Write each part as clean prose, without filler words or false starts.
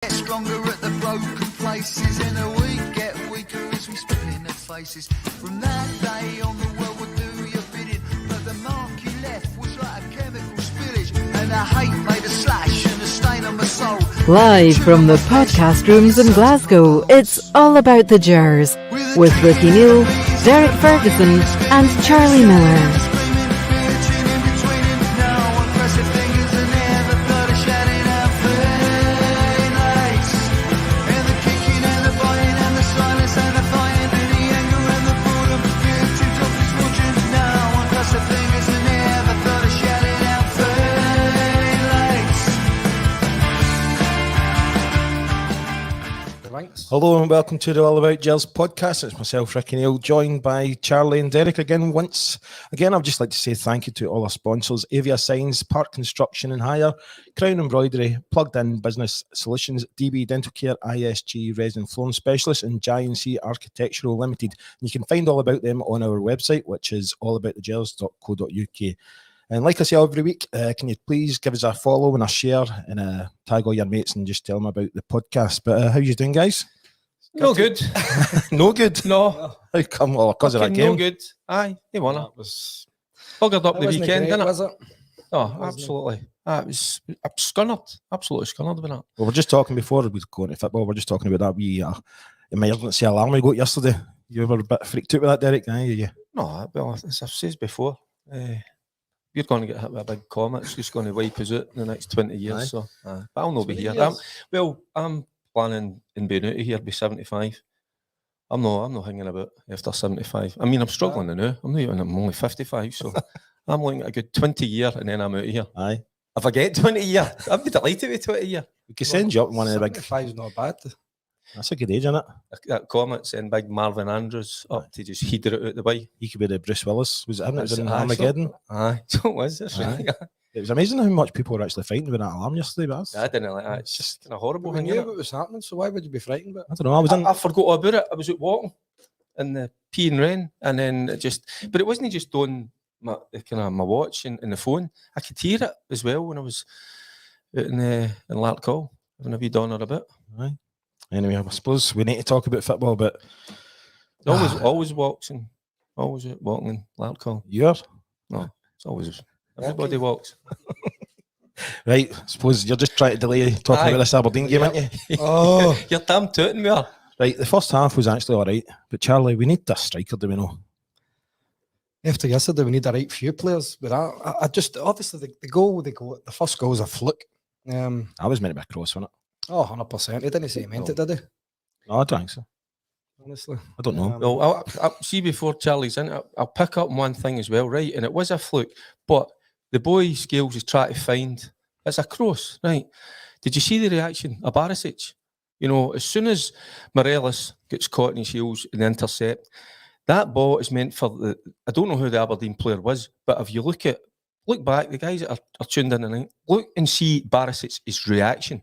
Get stronger at the broken places in a week, get weaker as we spit in their faces. From that day on, the world would do your bidding, but the mark you left was like a chemical spillage, and the hate made a slash and a stain on my soul. Live from the podcast rooms in Glasgow, it's all about the Gers with Ricki Neill, Derek Ferguson and Charlie Miller. Hello and welcome to the All About Gers podcast. It's myself, Ricki Neill, joined by Charlie and Derek again. Once again, I'd just like to say thank you to all our sponsors: Avia Signs, Park Construction and Hire, Crown Embroidery, Plugged In Business Solutions, DB Dental Care, ISG Resin Flooring Specialist, and Giant Architectural Limited. And you can find all about them on our website, which is allaboutthegers.co.uk. And like I say every week, can you please give us a follow and a share and tag all your mates and just tell them about the podcast. But how you doing, guys? No good. No good? No. How come? Well, because of that game? No good. Aye, they won it. Was buggered up the weekend, didn't it? Was it? Oh, absolutely. It was scunnered. Absolutely scunnered about that. Well, we're just talking before we go into football, we're just talking about that wee emergency alarm we got yesterday. You were a bit freaked out with that, Derek, aye? You? No, well, as I've said before, we're going to get hit with a big comet. It's just going to wipe us out in the next 20 years. Aye. So, but I'll not be here. I'm planning on being out of here by 75. I'm not hanging about after 75. I mean, I'm struggling now. I'm only 55, so I'm looking at a good 20 years and then I'm out of here. Aye. If I get 20 years, I'd be delighted with 20 years. We could send you up in one of the big... 75's not bad. That's a good age, isn't it? That comment sent big Marvin Andrews up to just header it out the way. He could be the Bruce Willis. Was it him? It was in Aye, Armageddon. Aye, so it was. Aye. It was amazing how much people were actually frightened with that alarm yesterday. But I didn't like that. It's just kind of horrible. We knew what was happening, so why would you be frightened about it? I don't know. I forgot all about it. I was out walking in the peeing rain, and then but it wasn't just on my watch and the phone. I could hear it as well when I was out in Larkcall, having a wee down or a bit. Aye. Anyway, I suppose we need to talk about football, but always walking in Larkcall. You're? No, it's always everybody walks. Right, I suppose you're just trying to delay talking about this Aberdeen game, aren't you? Oh, you're damn tooting me. Right, the first half was actually all right, but Charlie, we need a striker, do we know? After yesterday, we need the right few players. But I just, obviously, the first goal was a fluke. I was meant to be a cross, wasn't it? Oh, 100%. He didn't say he meant it, did he? No, I don't think so. Honestly. I don't know. Well, I'll see before Charlie's in, I'll pick up one thing as well, right? And it was a fluke, but the boy Scales is trying to find, it's a cross, right? Did you see the reaction of Barisic? You know, as soon as Morelos gets caught in his heels in the intercept, that ball is meant for I don't know who the Aberdeen player was, but if you look back, the guys that are tuned in and look and see Barisic's reaction.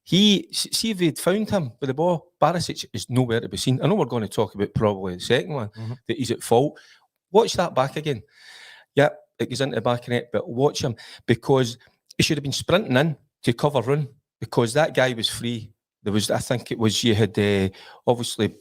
See if they'd found him with the ball, Barisic is nowhere to be seen. I know we're going to talk about probably the second one, that he's at fault. Watch that back again. Yeah, it goes into the back of the net, but watch him, because he should have been sprinting in to cover run, because that guy was free. There was, I think it was, you had obviously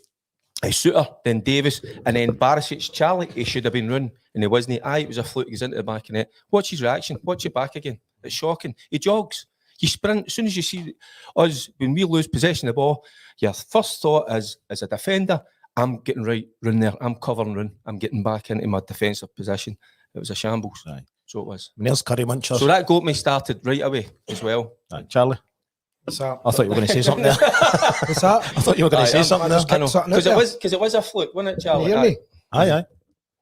a Suter, then Davis, and then Barisic. Charlie, he should have been run, and he wasn't. It was a fluke. He goes into the back of the net. Watch his reaction. Watch it back again. It's shocking. He jogs. You sprint. As soon as you see us, when we lose possession of the ball, your first thought is, as a defender, I'm getting right run there. I'm covering run. I'm getting back into my defensive position. It was a shambles. Aye. So it was. And there's Curry Munchers. So that got me started right away as well. Aye. Charlie? What's that? I thought you were going to say something there. What's that? I thought you were going to say something there. I know. Because it was a fluke, wasn't it, Charlie? Can you hear me? Aye.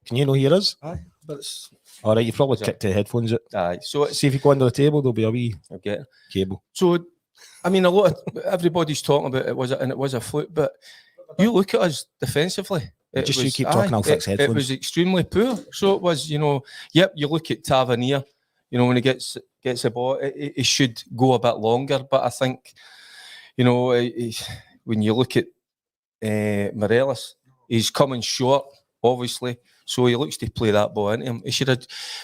Can you know hear us? Aye, but it's... All right, you probably kicked the headphones out. Aye. So see if you go under the table, there'll be a wee cable. So, I mean, everybody's talking about it was a fluke, but you look at us defensively. You keep talking, I'll fix headphones. It was extremely poor. So it was, you look at Tavernier, when he gets the ball, he should go a bit longer. But I think, when you look at Morelos, he's coming short, obviously. So he looks to play that ball into him.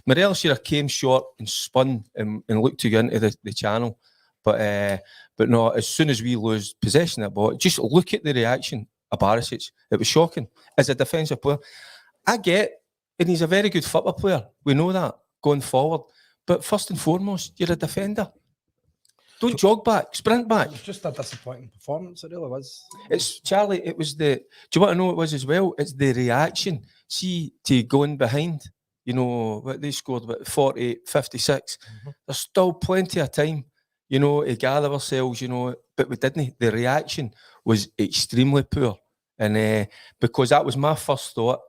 Morelos should have came short and spun and looked to get into the channel. But no, as soon as we lose possession of the ball, just look at the reaction of Barisic. It was shocking. As a defensive player, I get, and he's a very good football player. We know that going forward. But first and foremost, you're a defender. Don't jog back, sprint back. It was just a disappointing performance, it really was. It's Charlie, it was the, do you want to know what it was as well? It's the reaction. See, to going behind, you know, what they scored about 48, 56. There's still plenty of time, you know, to gather ourselves, you know, but we didn't. The reaction was extremely poor. And because that was my first thought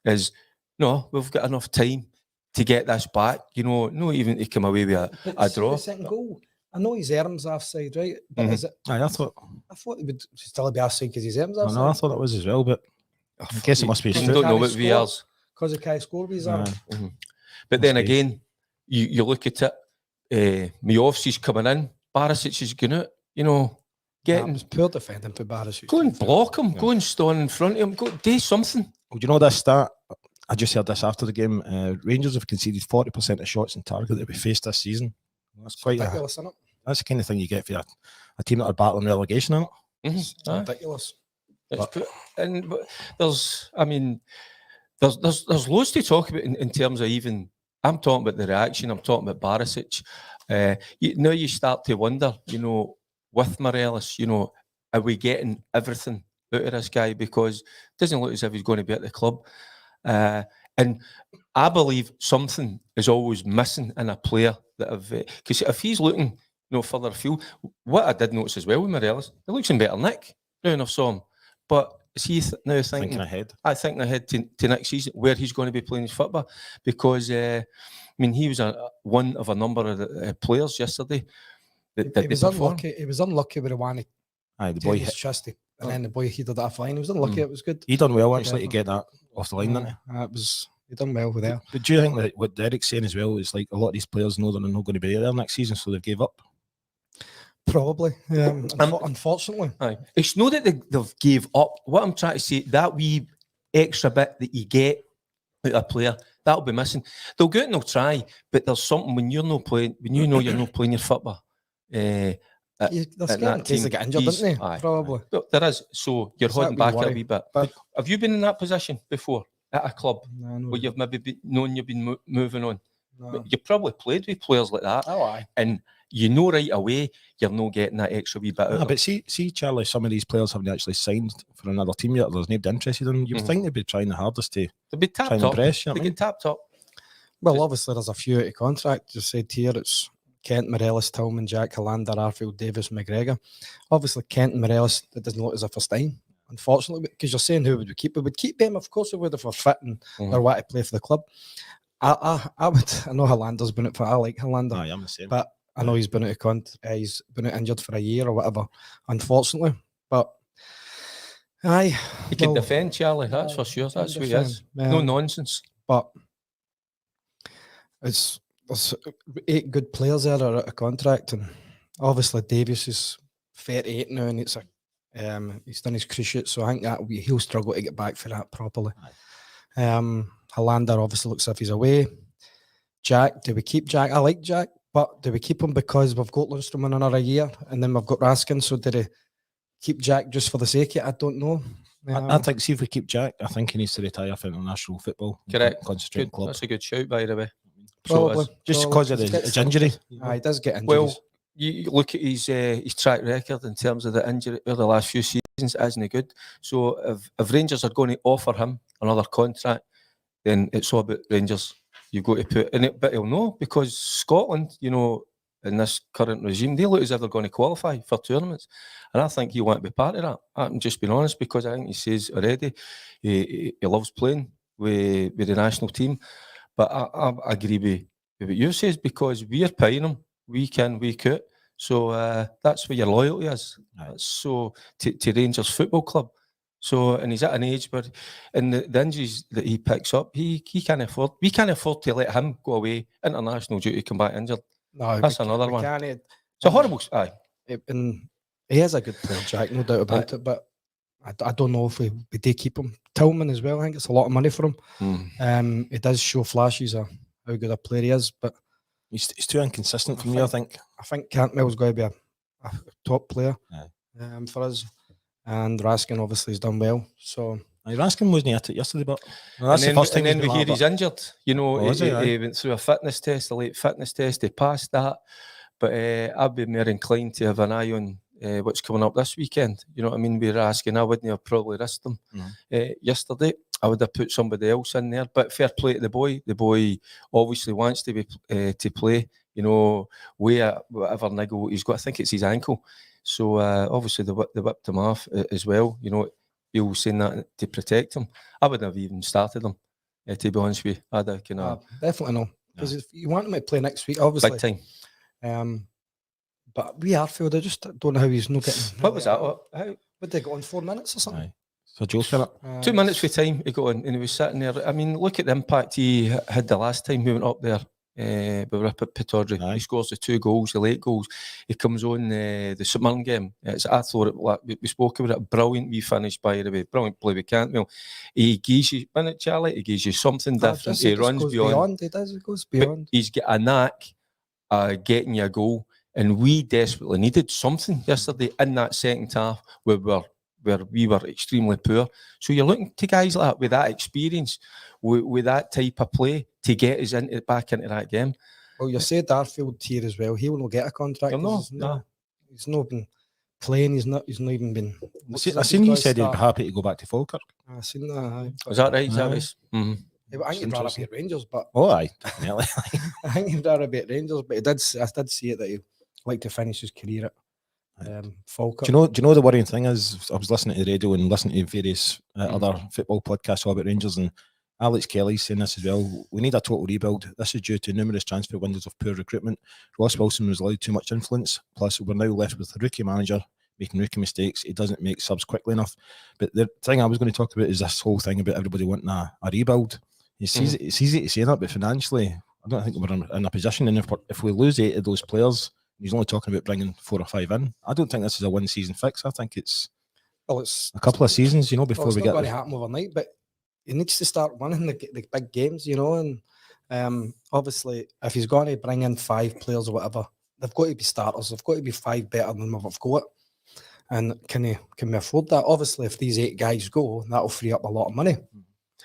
is, no, we've got enough time to get this back, you know, not even to come away with a draw. The second goal, I know his arm's offside, right? But is it? Aye, I thought it would still be offside because his arm's I offside. know, I thought it was as well, but I guess it must be You his don't foot. know what Score. VR's. Because he can't score with his arm. But then Must be. again, you look at it, Miovski's coming in, Barisic is going out, you know, That getting, was poor defending for Barisic. go and block him, go and stand in front of him, go do something. Well, do you know this stat? I just heard this after the game. Rangers have conceded 40% of shots in target that we faced this season. That's quite Ridiculous, isn't it? that's the kind of thing you get for a team that are battling relegation, isn't it? It's Aye. ridiculous. But there's, I mean, there's loads to talk about in terms of even. I'm talking about the reaction. I'm talking about Barisic. Now you start to wonder, you know, with Morelos, you know, are we getting everything out of this guy? Because it doesn't look as if he's going to be at the club. And I believe something is always missing in a player that have, because if he's looking no further afield, what I did notice as well with Morelos, he looks in better nick now than I saw him. But is he now thinking ahead. I think ahead to next season where he's going to be playing his football? Because I mean, he was one of a number of players yesterday that He was unlucky. He was unlucky with the one. Aye, the boy his hit. chesty, and then the boy headed that fine. He was unlucky. It was good. He done well actually to get that off the line, didn't he? It was. He done well with that. But do you think that what Derek's saying as well is like a lot of these players know that they're not going to be there next season, so they've gave up? Probably. Unfortunately. Aye. It's not that they've gave up. What I'm trying to say, that wee extra bit that you get out of a player, that'll be missing. They'll go out and they'll try, but there's something when you're not playing, when you know you're not playing your football. They're scared in case they get injured, don't they? Aye. Probably. But there is. So you're It's holding that wee back a worry. wee bit. But- Have you been in that position before at a club No, no, where you've maybe known you've been moving on? no. But you probably played with players like that, Oh, aye. and you know right away you're not getting that extra wee bit out. Ah, of but see, Charlie, some of these players haven't actually signed for another team yet. There's nobody interested in. You would think they'd be trying the hardest to They'll be try tapped and up. impress. You know They what I get tapped up. Well, obviously, there's a few out of contract. Just said here, it's Kent, Morelos, Tillman, Jack, Hollander, Arfield, Davis, McGregor. Obviously, Kent and Morelos, it doesn't look as if it's time, unfortunately, because you're saying who would we keep? We would keep them, of course, we would if we're fit and or want to play for the club. I would. I know Hollander's been out for. I like Hollander, Aye, I'm the same. but I know he's been out of he's been out injured for a year or whatever, unfortunately. But aye, He can well, defend, Charlie. That's aye, for sure. he can That's who he is. defend. No nonsense. But there's 8 good players there that are out of contract, and obviously Davies is 38 now, and it's he's done his cruciate, so I think that he'll struggle to get back for that properly. Hollander obviously looks as if he's away. Jack, do we keep Jack? I like Jack, but do we keep him because we've got Lundstrom in another year, and then we've got Raskin? So did he keep Jack just for the sake of it? I don't know. I think, see if we keep Jack, I think he needs to retire from international football. and Correct. Concentrate on Good. club. That's a good shout, by the way. Probably, Just because of his injury. He does get injuries. Well, you look at his track record in terms of the injury over the last few seasons, it isn't good. So if Rangers are going to offer him another contract, then it's all about Rangers. You've got to put in it, but he'll know because Scotland, you know, in this current regime, they look as if they're going to qualify for tournaments. And I think he'll want to be part of that. I'm just being honest because I think he says already he loves playing with the national team. But I agree with what you says because we're paying him week in, week out. So that's where your loyalty is. So to Rangers Football Club. So, and he's at an age where, and the injuries that he picks up, we can't afford to let him go away international due to come back injured. No, That's another one. Can't, It's a horrible. Aye. and he is a good player, Jack, no doubt about it. But I don't know if we do keep him. Tillman as well. I think it's a lot of money for him. It does show flashes of how good a player he is, but He's too inconsistent for me, I think. I think Cantwell's going to be a top player Aye. for us, and Raskin obviously has done well. So Raskin wasn't at it yesterday, but And then we hear he's injured. You know, Oh, is he? Aye. he went through a fitness test, a late fitness test. He passed that. But I'd be more inclined to have an eye on what's coming up this weekend. You know what I mean? We're asking. I wouldn't have probably risked him yesterday. I would have put somebody else in there. But fair play to the boy. The boy obviously wants to be to play. You know, whatever niggle he's got. I think it's his ankle. So obviously they whipped him off as well. You know, he was saying that to protect him. I wouldn't have even started him. To be honest with you, I'd have kind of definitely no. Because if you want him to play next week, obviously big time. But we Arfield, I just don't know how he's not getting. What was that? How would they go on 4 minutes or something? Aye. So joke in it. 2 minutes for time he got on and he was sitting there. I mean, look at the impact he had the last time we went up there. We were up at Pittodrie. Aye. He scores the 2 goals, the late goals. He comes on the St Mirren game. I thought we spoke about it. Brilliant wee finish, by the way. Brilliant play with Cantwell. He gives you, isn't it, Charlie? He gives you something different. He runs beyond. He does. He goes beyond. But he's got a knack getting you a goal. And we desperately needed something yesterday in that second half where we were extremely poor. So you're looking to guys like that with that experience, with that type of play to get us back into that game. Well, you said Arfield here as well. He will not get a contract. He's not been playing. He's not even been. I seen you said he'd be happy to go back to Falkirk. I seen that. Is that right, Travis? I think he'd rather be at Rangers, but aye, definitely. I think he'd rather be at Rangers, but I did see it that he like to finish his career at Falkirk. Do you know the worrying thing is, I was listening to the radio and listening to various other football podcasts all about Rangers, and Alex Kelly's saying this as well. We need a total rebuild. This is due to numerous transfer windows of poor recruitment. Ross Wilson was allowed too much influence. Plus, we're now left with a rookie manager making rookie mistakes. He doesn't make subs quickly enough. But the thing I was going to talk about is this whole thing about everybody wanting a rebuild. It's easy to say that, but financially, I don't think we're in a position. And if we lose 8 of those players, he's only talking about bringing 4 or 5 in. I don't think this is a 1 season fix. I think it's a couple of seasons, before we get. It's not going to happen overnight, but he needs to start winning the big games, And obviously, if he's going to bring in 5 players or whatever, they've got to be starters. They've got to be 5 better than what we've got. And can we afford that? Obviously, if these 8 guys go, that'll free up a lot of money.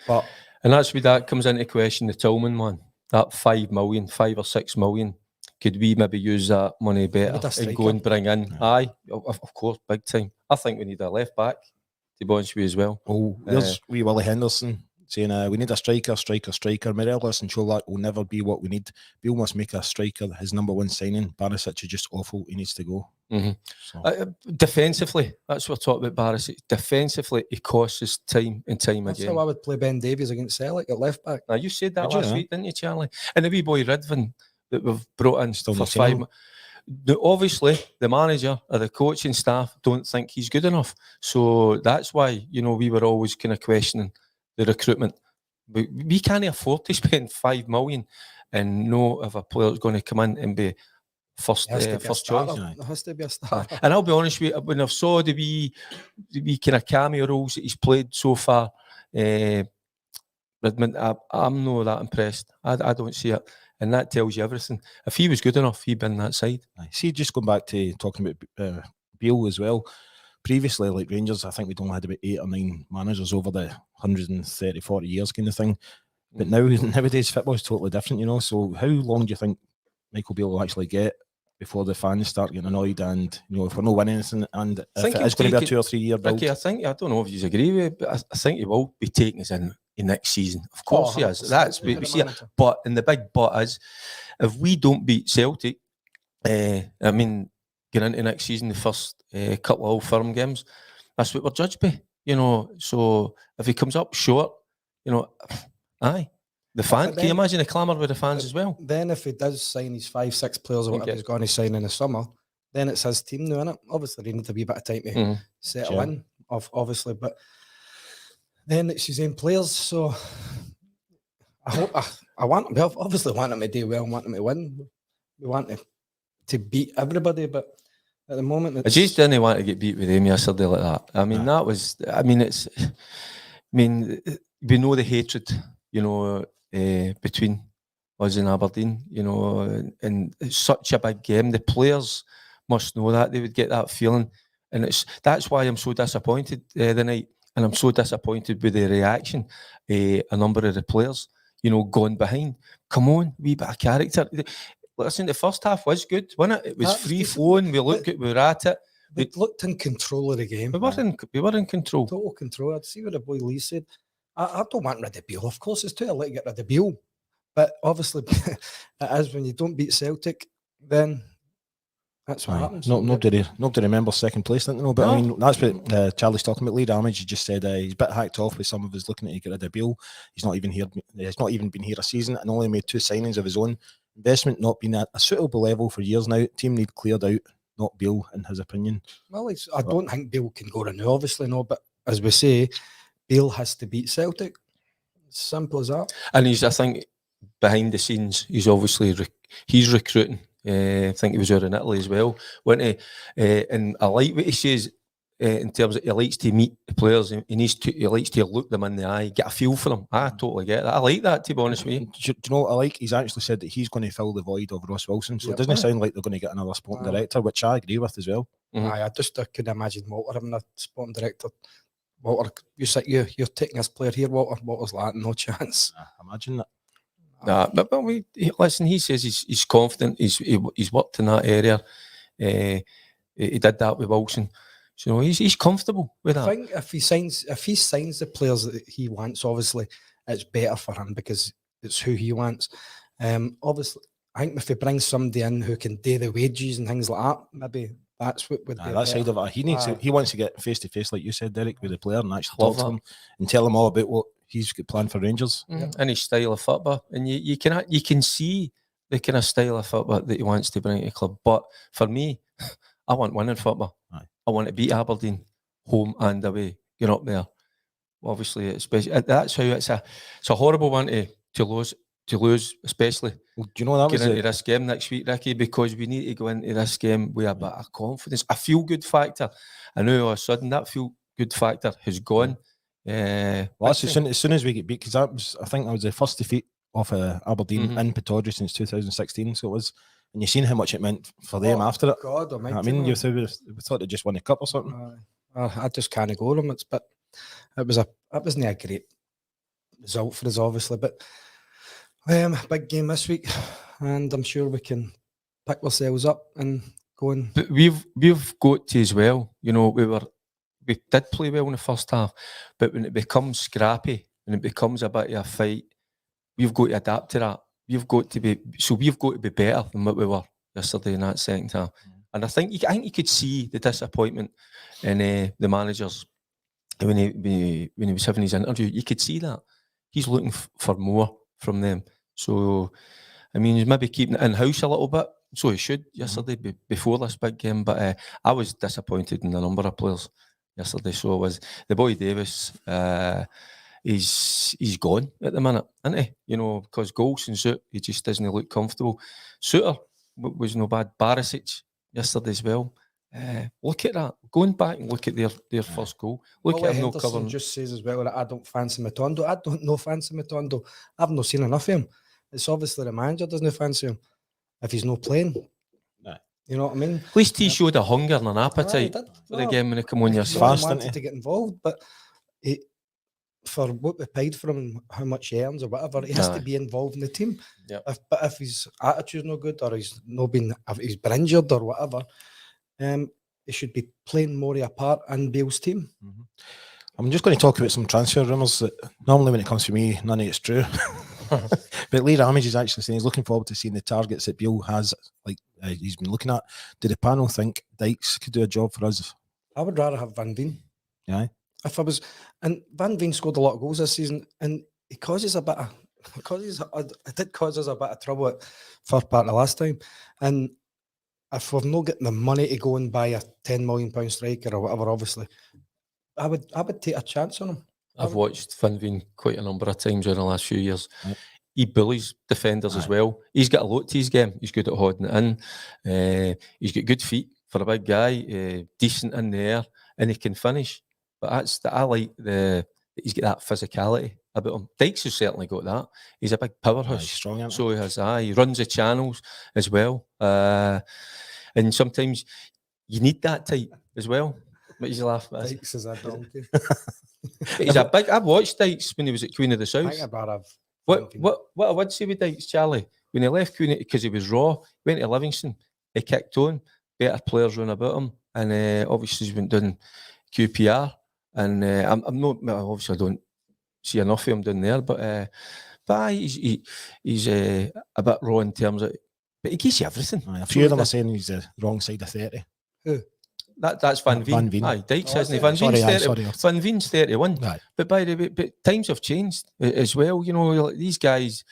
And that's where that comes into question. The Tillman one, that 5 million, 5 or 6 million. Could we maybe use that money better and go and bring in? Yeah. Aye, of course, big time. I think we need a left back, to be honest with you as well. Oh, there's wee Willie Henderson saying we need a striker. Morelos and Cholak will never be what we need. Bill must make a striker his number 1 signing. Barisic is just awful. He needs to go. Mm-hmm. So. Defensively, that's what we're talking about, Barisic. Defensively, he costs us time and time that's again. That's how I would play Ben Davies against Celtic at left back. Now, you said that last week, didn't you, Charlie? And the wee boy Ridvan that we've brought in still for 5 months. Obviously, the manager or the coaching staff don't think he's good enough. So that's why, we were always kind of questioning the recruitment. We can't afford to spend 5 million and know if a player's going to come in and be first choice. It has to be a starter. And I'll be honest with you, when I saw the wee kind of cameo roles that he's played so far, Redmond, I'm not that impressed. I don't see it. And that tells you everything. If he was good enough, he'd been that side. See, just going back to talking about Beale as well. Previously, like Rangers, I think we'd only had about 8 or 9 managers over the 130, 40 years kind of thing. But nowadays, football is totally different, So how long do you think Michael Beale will actually get before the fans start getting annoyed and, if we're not winning anything and if it's going to be a 2 or 3 year build? Ricki, I don't know if you agree with it, but I think he will be taking us in next season. Of course he is. That's we see it. But and the big but is, if we don't beat Celtic, getting into next season, the first couple of Old Firm games, that's what we're judged by. So if he comes up short, aye. The fan, can you imagine the clamour with the fans as well? Then if he does sign his 5, 6 players or whatever he's going to sign in the summer, then it's his team now, innit? Obviously, they need to be a bit of time to settle in, obviously, but then it's his own players, so I want him, obviously want him to do well, want him to win. We want to beat everybody, but at the moment, I just didn't want to get beat with him yesterday like that. We know the hatred, between us in Aberdeen, you know, and it's such a big game. The players must know that. They would get that feeling. And that's why I'm so disappointed the night. And I'm so disappointed with the reaction. A number of the players, you know, going behind. Come on, wee bit of character. Listen, the first half was good, wasn't it? It was free flowing. We looked good. We were at it. They looked in control of the game. We were in control. Total control. I'd see what the boy Lee said. I don't want rid of Beale. Of course, it's too early to get rid of Beale. But obviously, it is when you don't beat Celtic, then that's what happens. Nobody remembers second place, don't they? But I mean, that's what Charlie's talking about. Lee Ramage, he just said he's a bit hacked off with some of us looking at get rid of Beale. He's not even here. He's not even been here a season and only made 2 signings of his own. Investment not been at a suitable level for years now. Team need cleared out, not Beale, in his opinion. Well, I don't think Beale can go renew, obviously, no. But as we say, Beale has to beat Celtic. Simple as that. And I think, behind the scenes, he's obviously he's recruiting. I think he was out in Italy as well, wasn't he? And I like what he says in terms of he likes to meet the players. He likes to look them in the eye, get a feel for them. I totally get that. I like that, to be honest with you. Do you know what I like? He's actually said that he's going to fill the void of Ross Wilson. So it doesn't sound like they're going to get another sporting director, which I agree with as well. Mm-hmm. I couldn't imagine Walter having a sporting director. Walter, you're taking this player here, Walter. Walter's like, no chance. Imagine that. But listen, he says he's confident. He's worked in that area. He did that with Wilson. So he's comfortable with that. I think if he signs the players that he wants, obviously it's better for him because it's who he wants. Obviously, I think if he brings somebody in who can do the wages and things like that, maybe that's what would be that side of it. He wants to get face to face, like you said, Derek, with the player and actually talk to him and tell him all about what he's got planned for Rangers. And his style of football. And you can see the kind of style of football that he wants to bring to the club. But for me, I want winning football. Aye. I want to beat Aberdeen home and away. Get up there. Obviously, especially that's how it's a horrible one to lose, especially. Well, do you know that was into this game next week, Ricky? Because we need to go into this game with a bit of confidence, a feel good factor. And now all of a sudden that feel good factor has gone. Well, that's as soon as we get beat, because I think that was the first defeat of Aberdeen in Pittodrie since 2016. So it was. And you've seen how much it meant for them after it. God, I mean, we thought they just won a cup or something. I just can't go them. It wasn't a great result for us, obviously. But big game this week, and I'm sure we can pick ourselves up and go and. But we've got to as well. You know, we did play well in the first half, but when it becomes scrappy, when it becomes a bit of a fight, we've got to adapt to that. We've got to be better than what we were yesterday in that second half. And I think you could see the disappointment in the managers when he was having his interview. You could see that he's looking for more from them. So I mean, he's maybe keeping it in house a little bit. So he should yesterday before this big game. But I was disappointed in the number of players yesterday. So was the boy Davis. He's gone at the minute, isn't he? You know, because Golson Soot, he just doesn't look comfortable. Suter was no bad. Barisic yesterday as well. Look at that. Going back and look at their first goal. Look at him no covering. Just says as well that I don't fancy Matondo. I don't fancy Matondo. I've not seen enough of him. It's obviously the manager doesn't fancy him if he's not playing. You know what I mean? At least he showed a hunger and an appetite for the game when he came on. He wanted to get involved, but for what we paid for him, how much he earns or whatever, he has to be involved in the team. But if his attitude's no good or he's been injured or whatever, he should be playing more of a part in Bale's team. I'm just going to talk about some transfer rumours that normally when it comes to me, none of it's true. But Lee Ramage is actually saying he's looking forward to seeing the targets that Bale has, like he's been looking at. Do the panel think Dykes could do a job for us? I would rather have Van Veen. Yeah. If I was, and Van Veen scored a lot of goals this season, and it did cause us a bit of trouble at first part of the last time. And if we've not getting the money to go and buy a £10 million striker or whatever, obviously, I would take a chance on him. I've watched Van Veen quite a number of times in the last few years. He bullies defenders as well. He's got a lot to his game. He's good at holding it in. He's got good feet for a big guy, decent in the air, and he can finish. But I like he's got that physicality about him. Dykes has certainly got that. He's a big powerhouse. He's strong, isn't he? So he has. He runs the channels as well. And sometimes you need that type as well. What you laugh at? Dykes is a donkey. He's a big. I've watched Dykes when he was at Queen of the I South. think I better have What I would say with Dykes, Charlie, when he left Queen because he was raw, went to Livingston, he kicked on, better players run about him, and obviously he's been doing QPR, and I'm not obviously I don't see enough of him down there, but he's a bit raw in terms of, but he gives you everything. Aye, a few of them are saying he's the wrong side of 30. Who? That's Van Veen. Van Veen. Aye, Dykes, Oh, isn't he? that's Van it. Veen's Sorry, 30. Van Veen's 31. Right. But by the way, but times have changed as well. You know, like these guys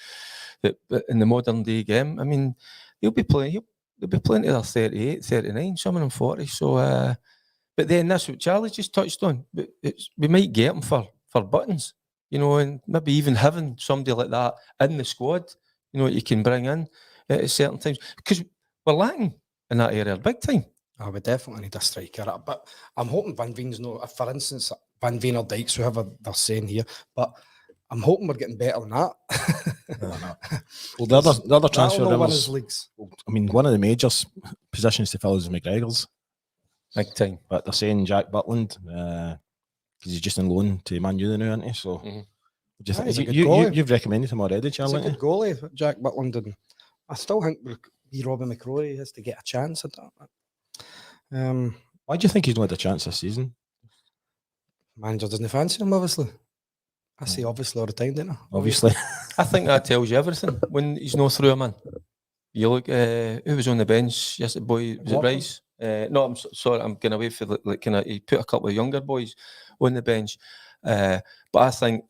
that in the modern day game, I mean, they'll be playing to their 38, 39, some of them 40. So, but then that's what Charlie just touched on. But we might get them for buttons, you know, and maybe even having somebody like that in the squad, you know, you can bring in at certain times. Because we're lacking in that area big time. I would definitely need a striker. But I'm hoping Van Veen's no, for instance, Van Veen or Dykes, whoever they're saying here. But I'm hoping we're getting better than that. Well, the other transfer rumours, rumours, leagues. I mean, one of the major positions to fill is McGregor's, Big time. but they're saying Jack Butland, because he's just on loan to Man U now, isn't he? So, He's a good goalie. you've recommended him already, He's Charlie. a good goalie, Jack Butland. And I still think Robbie McCrory has to get a chance at that. Why do you think he's not had a chance this season? Manager doesn't fancy him, obviously. I say obviously all the time, don't I? Obviously. I think that tells you everything when he's not through a man. You look, who was on the bench yesterday? Boy, was it Walker? Rice? No, I'm sorry, I'm going away for he put a couple of younger boys on the bench. But I think,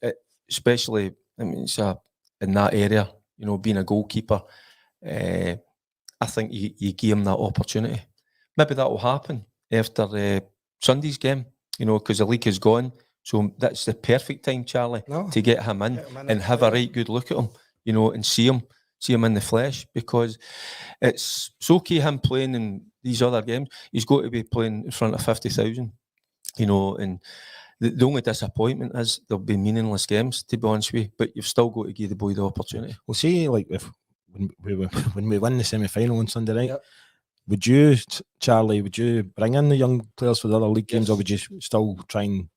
especially, I mean, it's in that area, you know, being a goalkeeper, I think you give him that opportunity. Maybe that will happen after Sunday's game, you know, because the league is gone. So that's the perfect time, Charlie, to get him in and have a right good look at him, you know, and see him in the flesh, because it's okay him playing in these other games. He's got to be playing in front of 50,000, you know, and the only disappointment is there'll be meaningless games, to be honest with you, but you've still got to give the boy the opportunity. We'll see, like, when we win the semi-final on Sunday night, Yep. would you, Charlie, bring in the young players for the other league games, or would you still try and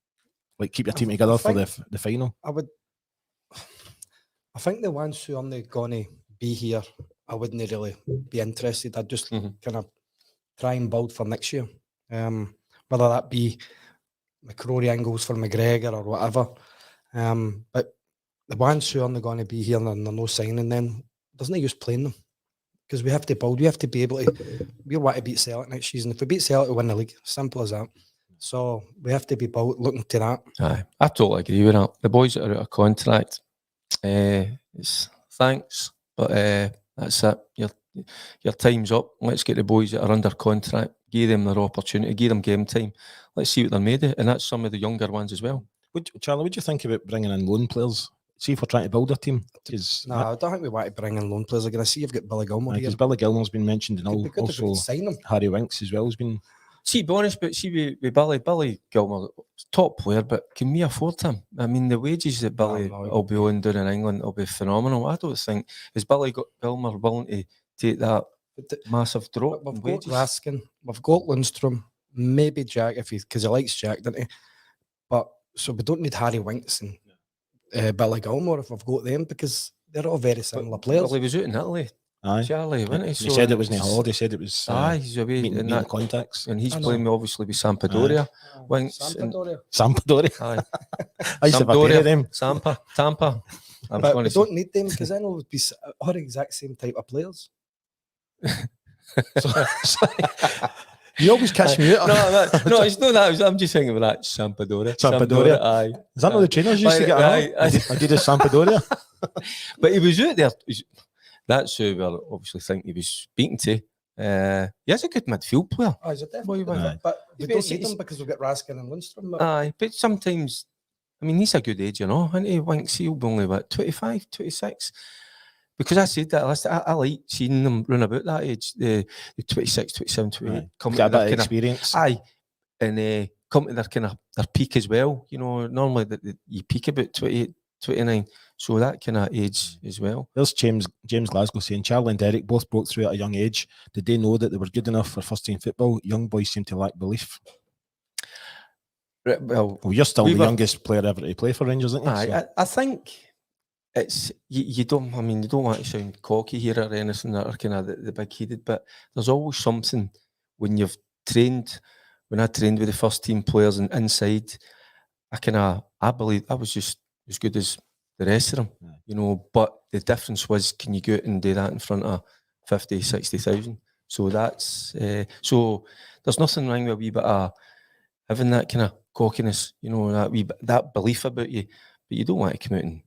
like keep your team together for the final? I think the ones who aren't going to be here, I wouldn't really be interested. I'd just kind of try and build for next year. Whether that be McCrory angles for McGregor or whatever. But the ones who aren't going to be here and they're no signing, then there's no use playing them. Because we have to build, we have to be able to, we want to beat Celtic next season. If we beat Celtic, we win the league. Simple as that. So we have to be looking to that. Aye, I totally agree with that. The boys that are out of contract, it's thanks, but that's it. Your time's up. Let's get the boys that are under contract, give them their opportunity, give them game time. Let's see what they're made of, and that's some of the younger ones as well. Charlie, would you think about bringing in loan players? See if we're trying to build a team. No, I don't think we want to bring in loan players again. I see you've got Billy Gilmore here. Because Billy Gilmore's been mentioned, and It'd be good if we also could sign him. Harry Winks as well has been. See, be honest, but see, with Billy Gilmore, top player, but can we afford him? I mean, the wages that Billy will be on down in England will be phenomenal. I don't think, is Billy Gilmore willing to take that massive drop in We've got wages? Raskin, we've got Lundstrom, maybe Jack, because he likes Jack, doesn't he? But so we don't need Harry Winks and Billy Gilmore if we've got them, because they're all very similar players. Well, he was out in Italy, Aye. Charlie, wasn't he? He said it wasn't a holiday. He said it was. Aye, he's away meeting in that contacts, and he's I know. playing obviously with Sampdoria. Winks and Sampdoria. aye, I used to have a pair of them. Tampa. I was But going we to say, don't need them because then we'll be all the exact same type of players. You always catch me out. no, it's not that. I'm just thinking about that Sampdoria. Aye. Is that not the trainers used to get Aye, out? I did a Sampdoria. But he was out there. That's who we obviously think he was speaking to. He is a good midfield player. Oh, is it definitely? Aye. But we But don't need it's- them because we've got Raskin and Lundstrom. But Aye, but sometimes, I mean, he's a good age, you know, and he Winks, he'll be only, what, 25, 26? Because I said that, I like seeing them run about that age, the 26, 27, 28. Aye. Come Get a to their bit of kind of- experience. Aye, and come to their kind of their peak as well. You know, normally you peak about 28, 29. So that kind of age as well. There's James Glasgow saying Charlie and Derek both broke through at a young age. Did they know that they were good enough for first team football? Young boys seem to lack belief. Well, You're still we the were- youngest player ever to play for Rangers, aren't you? So- I think it's you don't. I mean, you don't want to sound cocky here or anything or kind of the big headed, but there's always something when you've trained. When I trained with the first team players and inside, I believe I was just as good as the rest of them, you know. But the difference was, can you go out and do that in front of 50, 60,000? So that's so there's nothing wrong with a wee bit of having that kind of cockiness, you know, that belief about you, but you don't want to come out and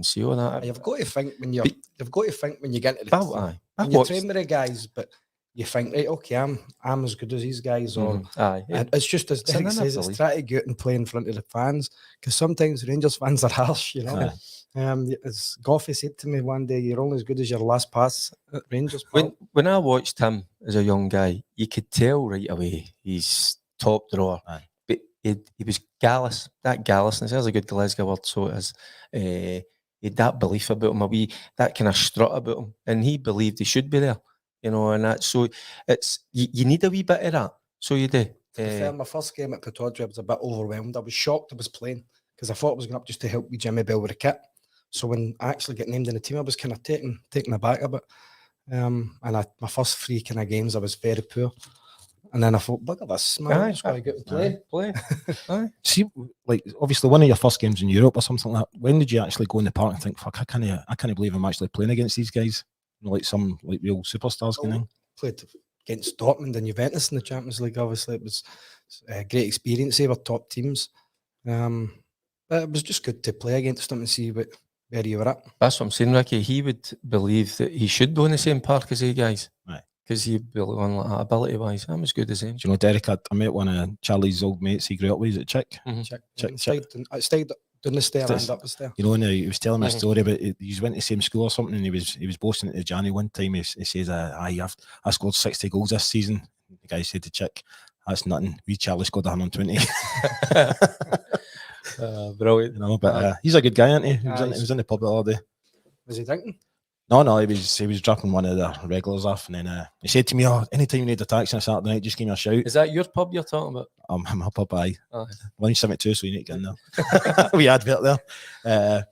see all that. You've got to think when you've got to think when you get into the team. I When you watched- train with the guys, but you think, right, okay, I'm as good as these guys, or and it's just as Derek says, it's try to go out and play in front of the fans, because sometimes Rangers fans are harsh, you know. As Goffey said to me one day, you're only as good as your last pass at Rangers. When I watched him as a young guy, you could tell right away he's top drawer. But he was gallus. That gallusness, there's a good Glasgow word, so it is. He had that belief about him, that kind of strut about him, and he believed he should be there, you know. And that, so it's you need a wee bit of that. So you do. My first game at Pittodrie, I was a bit overwhelmed. I was shocked I was playing because I thought I was going up just to help with Jimmy Bell with the kit. So when I actually get named in the team, I was kind of taken aback a bit. My first 3 kind of games, I was very poor. And then I thought, look at this, man, I'm just going to get and play. See, like, obviously one of your first games in Europe or something like that, when did you actually go in the park and think, fuck, I can't believe I'm actually playing against these guys? You know, like some like real superstars going in. Played against Dortmund and Juventus in the Champions League, obviously. It was a great experience. They were top teams. But it was just good to play against them and see where you were at. That's what I'm saying, Ricky. He would believe that he should go in the same park as these guys. Right. Because he'd be on like that ability-wise. I'm as good as him. Do you know, Derek, I met one of Charlie's old mates he grew up with. Is it Chick? I stayed down the stair and up the stair. You know, and he was telling me a story about he went to the same school or something, and he was boasting to Johnny one time. He says, I scored 60 goals this season. The guy said to Chick, that's nothing. We Charlie scored 120. Brilliant. You know, but he's a good guy, isn't he? He was in the pub the other day. Was he drinking? No, he was dropping one of the regulars off, and then he said to me, anytime you need a taxi on a Saturday night, just give me a shout. Is that your pub you're talking about? I'm a pub, aye. Lunch 72, so you need to get in there. We advert there.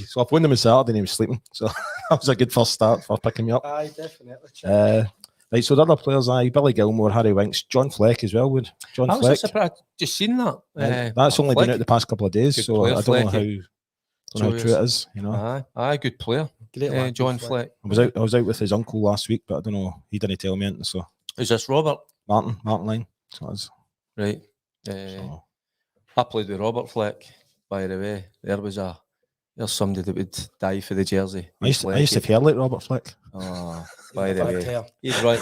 So I phoned him on Saturday and he was sleeping. So that was a good first start for picking me up. Aye, definitely. Right, so the other players, Billy Gilmore, Harry Winks, John Fleck as well. I was surprised. Just seen that. That's only been out the past couple of days, so player, I don't know how true it is. You know, aye, good player. Great John Fleck. I was out with his uncle last week, but I don't know. He didn't tell me anything. So is this Robert Martin Line? So that's right. I played with Robert Fleck. By the way, there's somebody that would die for the jersey. I used to feel like Robert Fleck. Oh, by the way,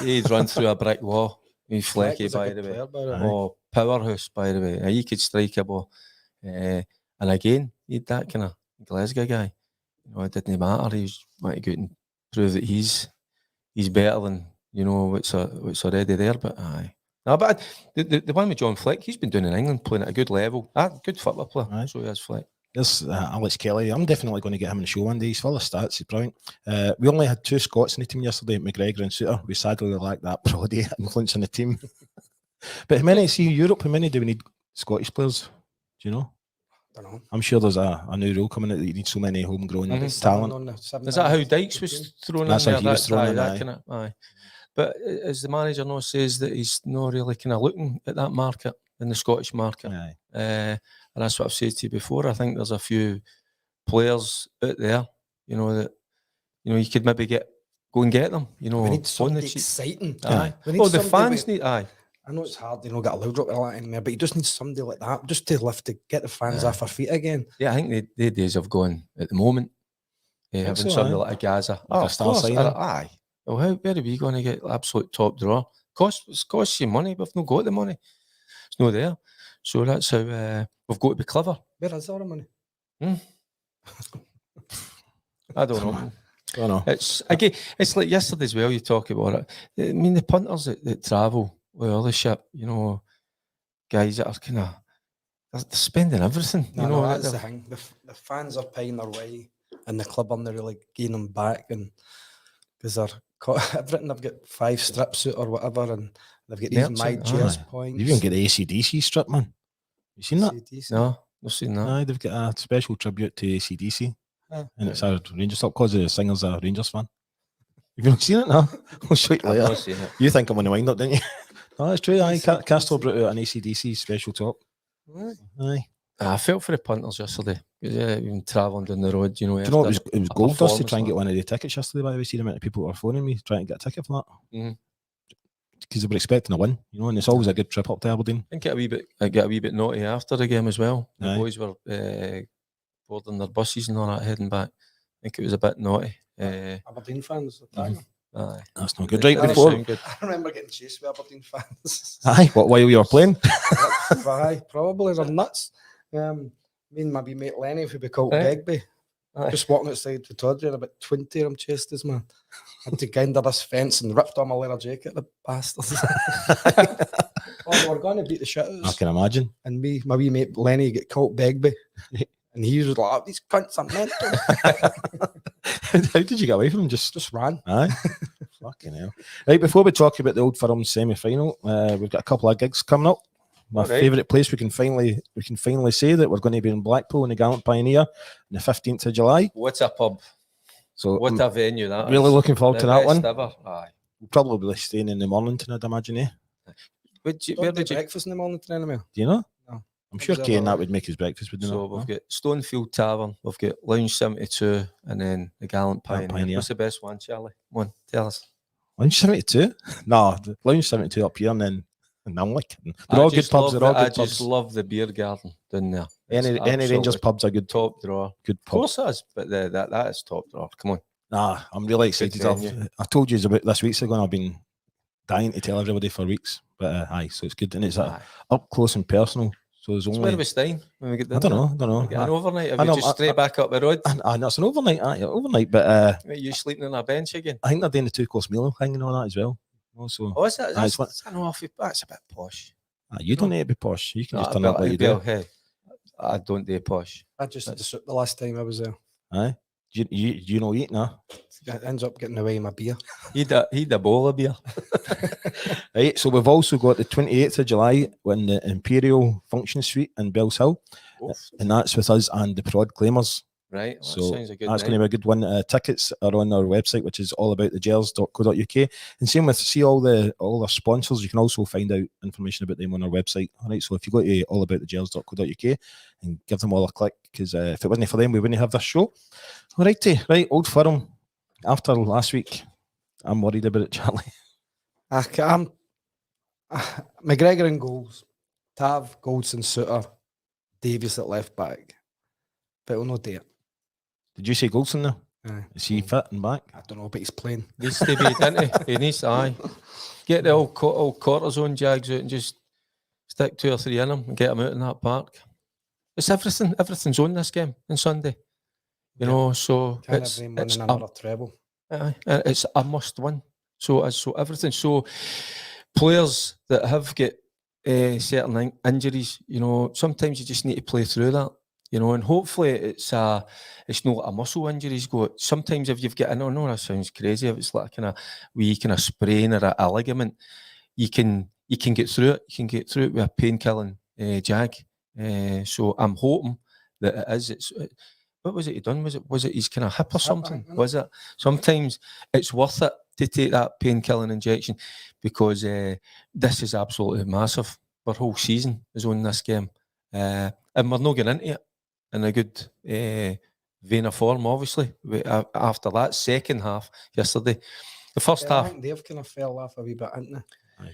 he'd run through a brick wall. He's Flecky, by the way. Powerhouse, by the way. He could strike a ball. And again, he'd that kind of Glasgow guy. You know, it didn't matter. He was wanting to go out and prove that he's better than, you know, what's already there. But aye. No, but the one with John Fleck, he's been doing in England, playing at a good level. Good football player. Aye. So he has Fleck. There's Alex Kelly. I'm definitely going to get him on the show one day. He's full of stats. He's brilliant. We only had 2 Scots in the team yesterday, McGregor and Suter. We sadly lacked that Brody influence in the team. But how many, see Europe, how many do we need Scottish players? Do you know? I don't know. I'm sure there's a new rule coming out that you need so many homegrown talent. Is that how Dykes was thrown That's in how there? he was thrown in, that kind of, aye. But as the manager now says that he's not really kind of looking at that market, in the Scottish market. And that's what I've said to you before. I think there's a few players out there, you know, that, you know, you could maybe go and get them, you know. We need something exciting. Aye. The fans need, aye. I know it's hard, you know, get a loud rock like that anymore, but you just need somebody like that, just to get the fans off their feet again. Yeah, I think the days have gone at the moment. Having somebody like a Gaza. Like a star signing. Aye. Well, where are we going to get absolute top draw? It costs you money, we've not got the money. It's not there. So that's how we've got to be clever. Where is our money? I don't know. I don't know. It's again, it's like yesterday as well, you talk about it. I mean, the punters that travel with all the ship, you know, guys that are kind of, they're spending everything. No, You know, that's the they're- thing. The fans are paying their way, and the club aren't really gaining them back, and because they're everything. They've got 5 strips suit or whatever, and they've got these Merchant, My Gers aye. points. You even get the ACDC strip, man. You seen that? CDC. no, I've seen that. Aye, they've got a special tribute to ACDC. Aye. And it's a Rangers strip because the singer's a Rangers fan. Have you not seen it? No? I'll show you I've later. not seen it. You think I'm on the wind up, didn't you? No, it's true. Aye, Castle brought out an ACDC special top. Aye. I felt for the punters yesterday. Yeah, even travelling down the road, you know. Do you know after it was a gold dust to performance try and like get one of the tickets yesterday? By the way, see the amount of people that were phoning me trying to get a ticket for that. Mhm. Because they were expecting a win, you know, and it's always a good trip up to Aberdeen. I think I get a wee bit naughty after the game as well. The Aye. boys were boarding their buses and all that, heading back. I think it was a bit naughty. Aberdeen fans. Mhm. Aye. That's not good. Didn't Right before, sound good. I remember getting chased with Aberdeen fans. aye, what while you were playing? Aye, probably they're nuts. Me and my wee mate Lenny, if we be called Aye. Begbie, Aye. just walking outside the Tawdry, and about 20 of them chased us, man. Had to get under this fence and ripped on my leather jacket, the bastards. Oh, they were going to beat the shit out of I us. can imagine. And me, my wee mate Lenny, get called Begbie. And he was like, oh, these cunts are mental. How did you get away from them? Just ran. Aye. Fucking hell. Right, before we talk about the Old Firm semi-final, we've got a couple of gigs coming up. My Alright. favourite place we can finally say that we're going to be in Blackpool in the Gallant Pioneer on the 15th of July. What a pub. So What I'm a venue that really is. looking forward The to that best one. ever. Aye. We'll probably be staying in the Mornington, I'd imagine, eh? Where Don't do did you? breakfast in the morning to anymore. Do you know? No. I'm sure Observe Kane that. that would make his breakfast, wouldn't So it? we've got Stonefield Tavern, we've got Lounge 72, and then the Gallant Gallant Pioneer. Pioneer. What's the best one, Charlie? One, tell us. Lounge 72? No, the Lounge 72 up here and then I'm like kidding. They're all good pubs. They're all I good just pubs. love the beer garden down there. Any It's Rangers absolutely pubs are good. top drawer. Good Of pub. course it is, but that is top drawer. Come on. Nah, I'm really excited. venue. I told you about this weeks ago and I've been dying to tell everybody for weeks. But aye, so it's good. And it's Aye. up close and personal. So there's So where only... are we staying when we get I down don't there? know. We get an overnight? Have I you know, just I- straight back up the road? And that's an overnight. Aye, overnight. But Are you sleeping on a bench again? I think they're doing the 2-course meal thing and all that as well. Also, Oh, is that? Aye, it's That's an awful. That's a bit posh. you don't need to be posh. You can just turn but up like you well, do. hey, I don't do posh. I just had to soup the last time I was there. Aye. You know eat now. It ends up getting away my beer. He'd a bowl of beer. Right, so we've also got the 28th of July in the Imperial Function Suite in Bells Hill, and that's with us and the Prod Claimers. Right. Well, So that sounds a good that's night. going to be a good one. Tickets are on our website, which is allaboutthegers.co.uk. And same with all our sponsors. You can also find out information about them on our website. All right, so if you go to allaboutthegers.co.uk and give them all a click, because if it wasn't for them, we wouldn't have this show. All righty, right, Old Firm. After last week, I'm worried about it, Charlie. I'm McGregor in goals, Tav, Goldson, Suter, Davies at left back. But we'll not do it. Did you say Goldson now? Aye. Is he fit and back? I don't know, but he's playing. Needs to be, doesn't he? He needs to, aye. Get the old cortisone jags out and just stick 2 or 3 in them and get them out in that park. It's everything. Everything's on this game on Sunday. You know, so Can't it's have them winning it's another treble. it's a must win. So everything. So players that have got certain injuries, you know, sometimes you just need to play through that. You know, and hopefully it's not a muscle injuries go. Sometimes if you've got, I know that sounds crazy, if it's like a wee kind of sprain or a ligament, you can get through it. You can get through it with a pain-killing jag. So I'm hoping that it is. What was it he done? Was it his kind of hip or something? Hip, Was it? Sometimes it's worth it to take that pain-killing injection because this is absolutely massive. Our whole season is on this game, and we're not getting into it in a good vein of form. Obviously, after that second half yesterday, the first I half. think they've kind of fell off a wee bit, haven't they?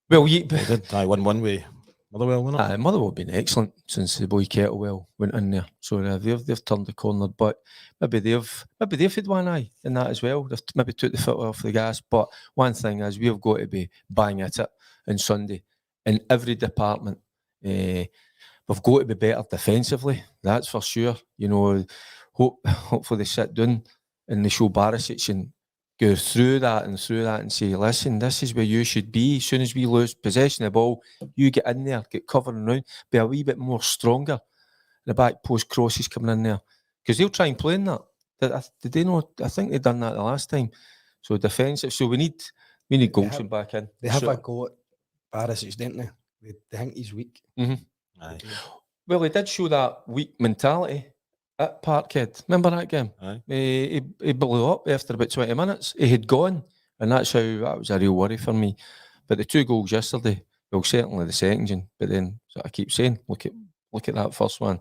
Well, They did. I won one way. Motherwell, wasn't it? Motherwell have been excellent since the boy Kettlewell went in there. So they've turned the corner, but maybe they've had one eye in that as well. They've maybe took the foot off the gas. But one thing is we've got to be bang at it on Sunday in every department. We've got to be better defensively. That's for sure. You know, hopefully they sit down and they show Barisic and go through that and say, listen, this is where you should be. As soon as we lose possession of the ball, you get in there, get covering around, be a wee bit more stronger. The back post crosses coming in there. Because they'll try and play in that. Did they know? I think they done that the last time. So defensive. So we need Golson back in. They have a go at Barisic, don't they? They think he's weak. Aye. Well, he did show that weak mentality at Parkhead. Remember that game? Aye. He blew up after about 20 minutes. He had gone, and that was a real worry for me. But the 2 goals yesterday, well, certainly the second, but then so I keep saying, look at that first one.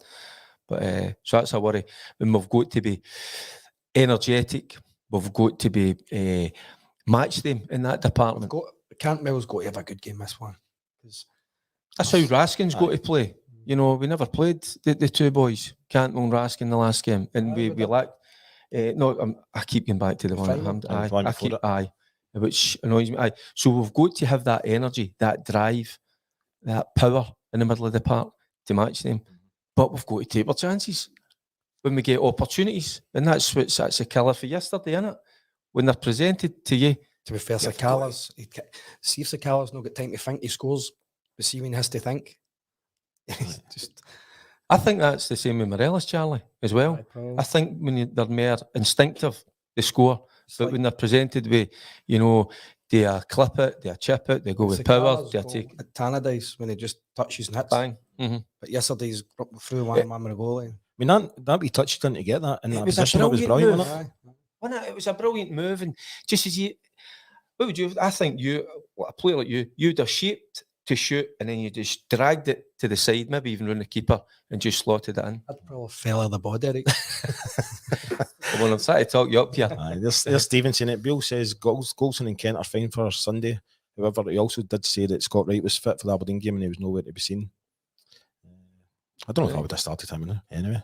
But so that's a worry. And we've got to be energetic. We've got to be match them in that department. Cantwell's got to have a good game this one. That's how Raskin's got to play. You know, we never played the 2 boys, Cantwell and Raskin, the last game, and we lacked. I keep going back to the one at Hampden. Which annoys me. So we've got to have that energy, that drive, that power in the middle of the park to match them. But we've got to take our chances when we get opportunities, and that's a killer for yesterday, isn't it? When they're presented to you. To be fair, Sakala's see if Sakala's not got time to think, he scores, but see when he has to think. I think that's the same with Morelos, Charlie, as well. I think when they're more instinctive, they score. But when they're presented with, you know, they clip it, they chip it, they go with power, they take at Tannadice when he just touches and hits. Bang. But yesterday's through one man with a goal line. I mean, that we touched on to get that in that position. It was brilliant, wasn't it? It was a brilliant move, and just as what would you? I think a player like you'd have shaped to shoot, and then you just dragged it to the side, maybe even round the keeper, and just slotted it in. I'd probably fell out of the body, Eric. Well, I'm trying to talk you up here. There's Stevenson. It Bill says Golson and Kent are fine for Sunday. However, he also did say that Scott Wright was fit for the Aberdeen game and he was nowhere to be seen. I don't know if I would have started him anyway.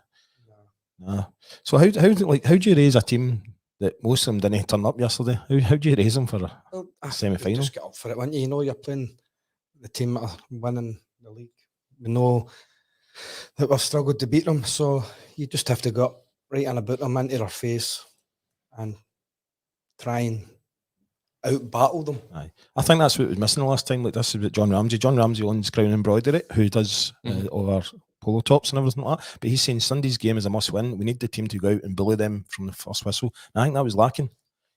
No. So how do you raise a team that most of them didn't turn up yesterday? How do you raise them for a semi-final? Just get up for it, wouldn't you? You know you're playing the team that are winning the league. We know that we've struggled to beat them, so you just have to go up right in about them, into their face, and try and out-battle them. Aye. I think that's what was missing the last time. Like this is with John Ramsey. John Ramsey owns Crown Embroidery, who does all our polo tops and everything like that. But he's saying Sunday's game is a must-win. We need the team to go out and bully them from the first whistle. And I think that was lacking.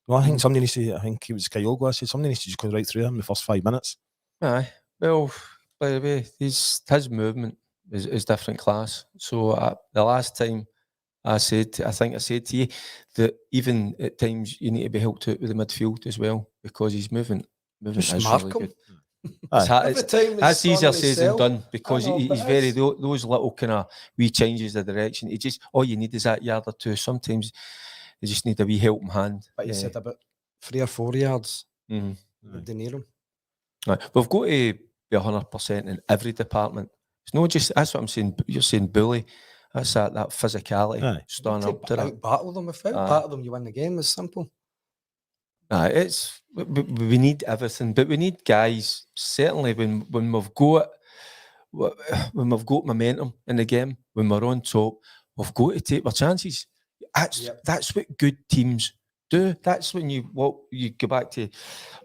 Well, I think somebody needs to. I think it was Kyogo. I said somebody needs to just go right through him in the first 5 minutes. Aye. Well, by the way, his movement is different class. So the last time I think I said to you that even at times you need to be helped out with the midfield as well, because he's moving is really good. That's easier said than done, because he's very those little kind of wee changes of direction. He just all you need is that yard or two. Sometimes you just need a wee helping hand. But you said about 3 or 4 yards. They need him. Right. We've got to be 100% in every department. It's not just that's what I'm saying. You're saying bully. That's that physicality. Standing up to that. Battle them. If battle them, you win the game. It's simple. We need everything, but we need guys. Certainly, when we've got momentum in the game, when we're on top, we've got to take our chances. That's what good teams do. That's when you go back to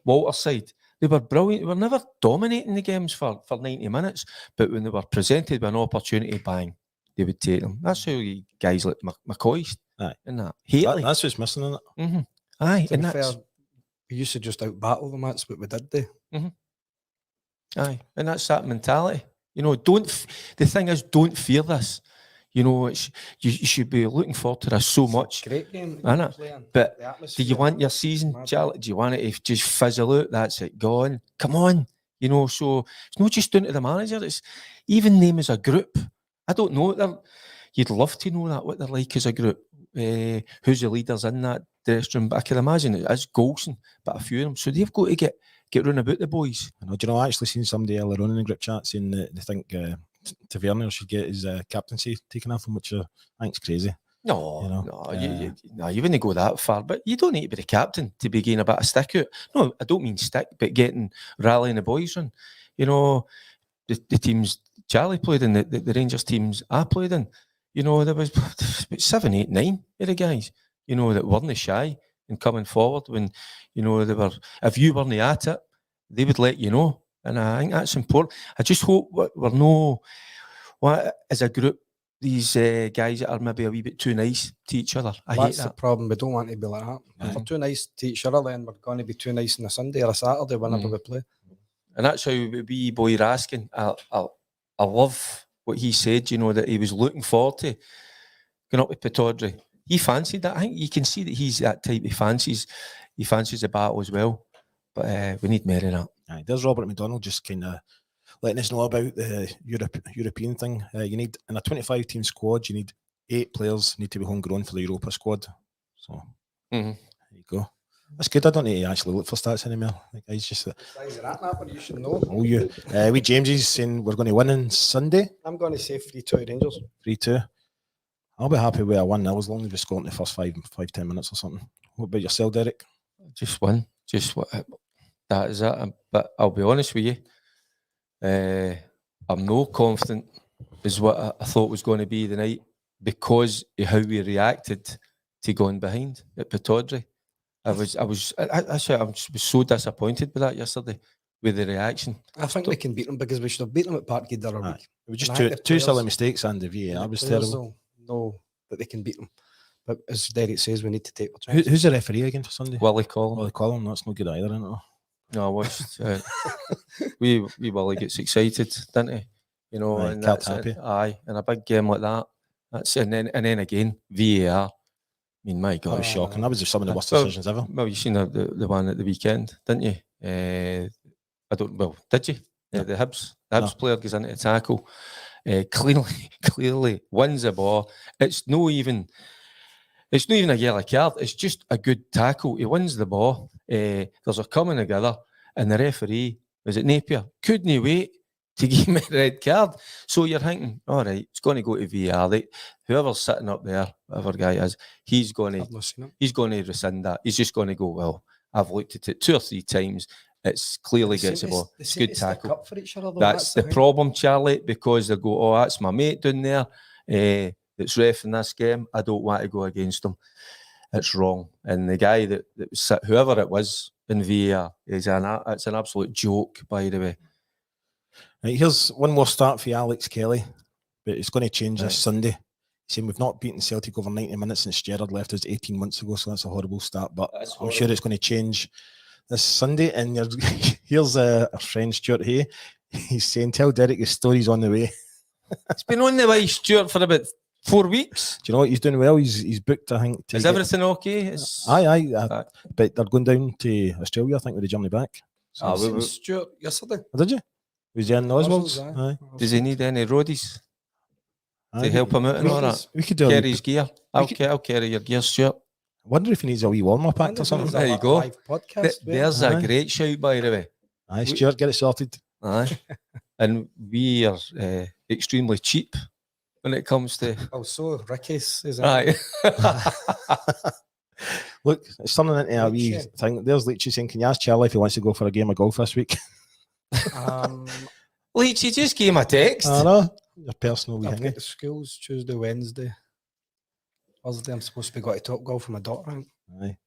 Walter's side. They were brilliant. They were never dominating the games for 90 minutes, but when they were presented with an opportunity, bang, they would take them. That's how you guys like McCoy and that. That's what's missing in it. Aye, and that's fair, we used to just out battle them. That's what we did do. Aye, and that's that mentality. You know, the thing is, don't fear this. You know, you should be looking forward to this so much. Great game, isn't it? But do you want your season, Charlie? Do you want it to just fizzle out? That's it, gone. Come on, you know. So it's not just down to the manager. It's even them as a group. I don't know. You'd love to know what they're like as a group. Who's the leaders in that dressing room? But I can imagine it is Golson, but a few of them. So they've got to get round about the boys. I know. Do you know? I actually seen somebody earlier on in the group chat saying that they think Tavernier should get his captaincy taken off him, which I think is crazy. You wouldn't go that far, but you don't need to be the captain to be getting a bit of stick out. No, I don't mean stick, but rallying the boys on. You know, the teams Charlie played in, the Rangers teams I played in, you know, there was about 7, 8, 9 of the guys, you know, that weren't shy. and coming forward when, you know, they were, if you weren't at it, they would let you know. And I think that's important. I just hope we're no, as a group, these guys that are maybe a wee bit too nice to each other. I hate That's the that. problem. We don't want to be like that. If we're too nice to each other, then we're going to be too nice on a Sunday or a Saturday whenever we play. And that's how wee boy Raskin, I love what he said, you know, that he was looking forward to going up with Pittodrie. He fancied that. I think you can see that he's that type. He fancies the battle as well. But we need more of that. Aye, there's Robert McDonald just kind of letting us know about the European thing. You need, in a 25-team squad, you need 8 players need to be homegrown for the Europa squad. So there you go. That's good. I don't need to actually look for stats anymore. Like, guys just You should know. oh, you. We James is saying we're going to win on Sunday. I'm going to say 3-2 Rangers. 3-2. I'll be happy with a 1-0 as long as we score in the first 5-10 minutes or something. What about yourself, Derek? Just win. Just what that is it. But I'll be honest with you. I'm no confident is what I thought was going to be the night because of how we reacted to going behind at Pittodrie. I was so disappointed with that yesterday with the reaction. I think we can beat them because we should have beaten them at Parkhead the other week. It was just two silly mistakes and the VAR. That was terrible. Know that they can beat them. But as Derek says, we need to take our chances. Who's the referee again for Sunday? Willie Collum. Willie Collum. That's no good either, isn't it? No, I watched. we Willie gets excited, doesn't he? You know, Aye, and kept that's happy. it. Aye, and a big game like that. That's and then again VAR. I mean, my That God, was shocking. That was some of the worst Well, decisions ever. Well, you seen the one at the weekend, didn't you? I don't. Well, did you? No. The Hibs player goes into a tackle. Clearly wins the ball. It's not even a yellow card. It's just a good tackle. He wins the ball. There's a coming together, and the referee, was it Napier, couldn't wait to give him a red card. So you're thinking, all right, it's going to go to VAR. Whoever's sitting up there, whatever guy is, he's going to rescind that. He's just going to go, well, I've looked at it 2 or 3 times. It's clearly gets the ball. It's good tackle. That's the problem, Charlie, because they go, oh, that's my mate down there that's ref in this game. I don't want to go against him. It's wrong. And the guy that was, whoever it was in VAR, it's an absolute joke, by the way. Right, here's one more start for you, Alex Kelly, but it's going to change this Sunday. He's saying we've not beaten Celtic over 90 minutes since Gerrard left us 18 months ago, so that's a horrible start, but I'm sure it's going to change this Sunday. And here's our friend Stuart Hay. He's saying, tell Derek his story's on the way. It's been on the way, Stuart, for about 4 weeks. Do you know what? He's doing well. He's booked, I think. Is everything okay? Aye. But they're going down to Australia, I think, with the journey back. So Stuart yesterday. Did you? Was he in Oswald's? Aye. Does he need any roadies to help him out and all that? We could do Carry his gear. I'll carry your gear, Stuart. I wonder if he needs a wee warm-up act or something. There you go. Podcast, There's a great shout, by the way. Aye, Stuart, get it sorted. Aye. And we are extremely cheap when it comes to... Also, Ricky's is Aye. Look, it's turning into a wee thing. There's Leachy saying, can you ask Charlie if he wants to go for a game of golf this week? Leach, you just gave him a text. I know. Your personal wee I've thing. got the schools Tuesday, Wednesday. Thursday, I'm supposed to be going to Topgolf for my daughter. Aye.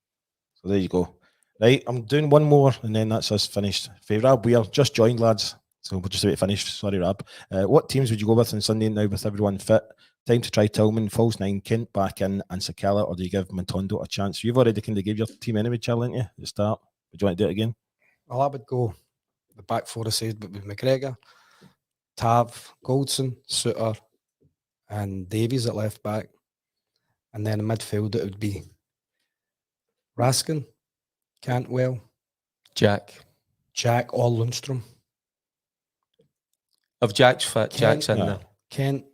So there you go. Right, I'm doing one more and then that's us finished. Rab, we are just joined, lads. So we're just about to finish. Sorry, Rab. What teams would you go with on Sunday now with everyone fit? Time to try Tillman, false 9, Kent back in, and Sakala, or do you give Montondo a chance? You've already kind of gave your team anyway, Charlie, didn't you, at the start? Would you want to do it again? Well, I would go the back four I said, but with McGregor, Tav, Goldson, Suter, and Davies at left back. And then in midfield, it would be Raskin, Cantwell, Jack or Lundstrom. If Jack's fit, Jack's in there. Kent,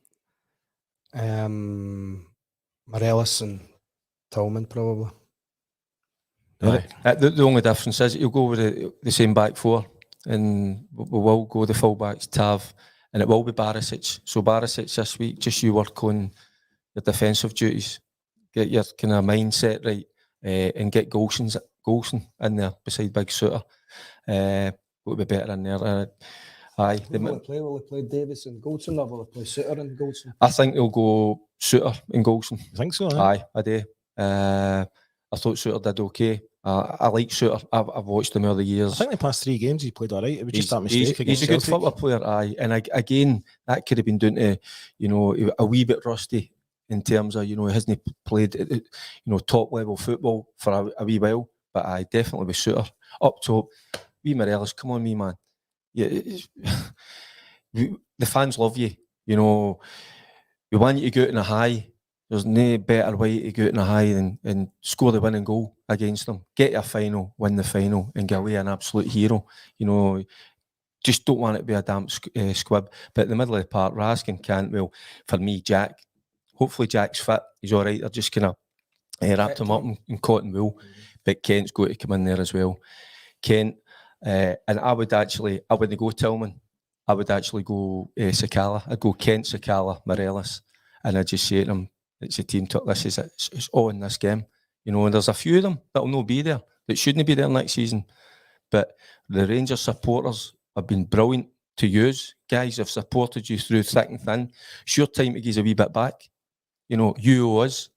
Morelos and Tillman probably. Right. The only difference is you'll go with the same back four, and we will go the full backs, Tav, and it will be Barisic. So Barisic this week, just you work on your defensive duties, get your kind of mindset right, and get Golson in there beside Big Suter. Would be better in there. Aye. Will they play Davis and Goldson, or will they play Suter and Goldson? I think they'll go Suter and Golson. I think so. Aye, I do. I thought Suter did okay. I like Suter. I've watched him over the I years. think the past 3 games he played all right. It was just that He's mistake against a good Celtic. football player, aye. And again, that could have been down to, you know, a wee bit rusty in terms of, you know, he hasn't played, you know, top level football for a wee while. But I definitely with Suter up top. Wee Morelos, come on, me man. Yeah, the fans love you. You know, we want you to go out in a high. There's no better way to go out in a high than score the winning goal against them. Get to a final, win the final, and get away an absolute hero. You know, just don't want it to be a damp squib. But in the middle of the park, Raskin, Cantwell, for me, Jack. Hopefully Jack's fit. He's all right. They're just kind of wrapped him up in cotton wool. But Kent's got to come in there as well. Kent, and I wouldn't go Tillman. I would actually go Sakala. I'd go Kent, Sakala, Morelos. And I'd just say to them, it's a team talk. It's all in this game. You know, and there's a few of them that will not be there, that shouldn't be there next season. But the Rangers supporters have been brilliant to use. Guys have supported you through thick and thin. It's your time to give a wee bit back. You know, you owe us.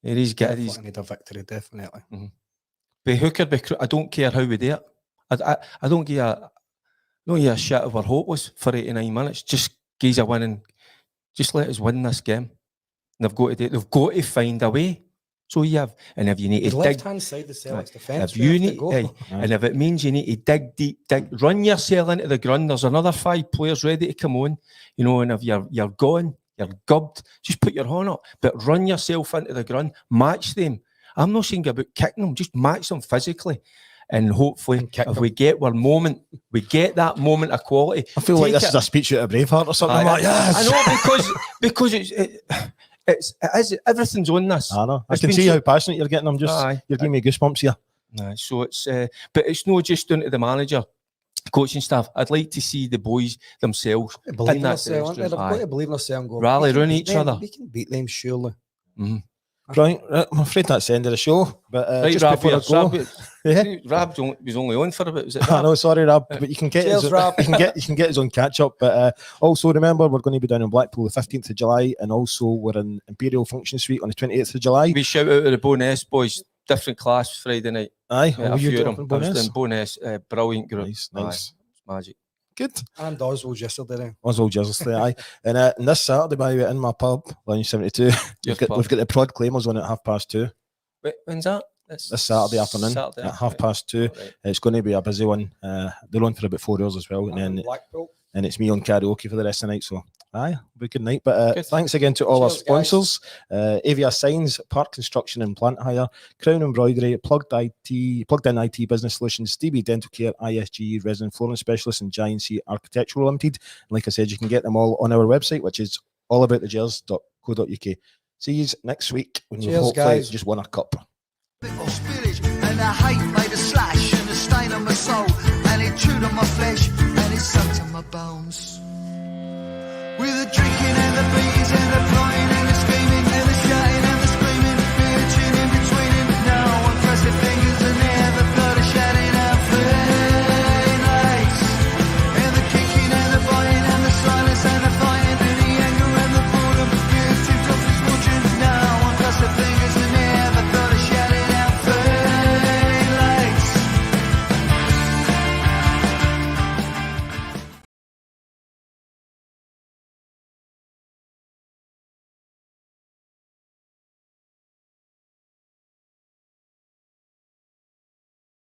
He's got these. Need a victory, definitely. Mm-hmm. Be hooker, I don't care how we do it. I don't give a shit if we're hopeless for 89 minutes. Just give a win and just let us win this game. And they've got to do it. They've got to find a way. So you have, and if you need to dig, left-hand side, the Celtics defence. if you need, and if it means you need to dig deep, run yourself into the ground. There's another 5 players ready to come on, you know. And if you're gone, you're gubbed. Just put your horn up, but run yourself into the ground. Match them. I'm not saying about kicking them. Just match them physically, and hopefully, if we get that moment of quality. I feel like this is a speech out of Braveheart or something like that. I know, because it's everything's on this. I know. I can see how passionate you're getting. You're giving me goosebumps here. So it's, but it's not just down to the manager, coaching staff. I'd like to see the boys themselves believe in in that themselves. They've got to believe in themselves and go rally around each other. We can beat them, surely. Mm-hmm. Right, I'm afraid that's the end of the show. But right, just Rab, before I go, Rab was only on for a bit. Was it? I know, sorry, Rab, but you can get Cheers, Rab. you can get his own catch up. But also remember, we're going to be down in Blackpool the 15th of July, and also we're in Imperial Function Suite on the 28th of July. We shout out to the Boness boys, different class Friday night. Aye, a few of them. I was doing Boness, brilliant group. Nice. Magic. Good. And Oswald yesterday. Oswald yesterday, aye. And this Saturday, by the way, in my pub, Lounge 72, we've got the Prod Claymores on at 2:30. Wait, when's that? This Saturday afternoon at 2:30. Right. It's going to be a busy one. They're on for about 4 hours as well. And it's me on karaoke for the rest of the night. So, aye, it'll be a good night. But thanks again to all our sponsors. Avia Signs, Park Construction and Plant Hire, Crown Embroidery, Plugged In IT Business Solutions, DB Dental Care, ISG, Resident Flooring Specialists, and Giant Sea Architectural Limited. And like I said, you can get them all on our website, which is allaboutthegers.co.uk. See you next week when you hopefully just won a cup. Bit of spillage and the hate made a slash and a stain on my soul, and it chewed on my flesh and it sucked on my bones. With the drinking and the beer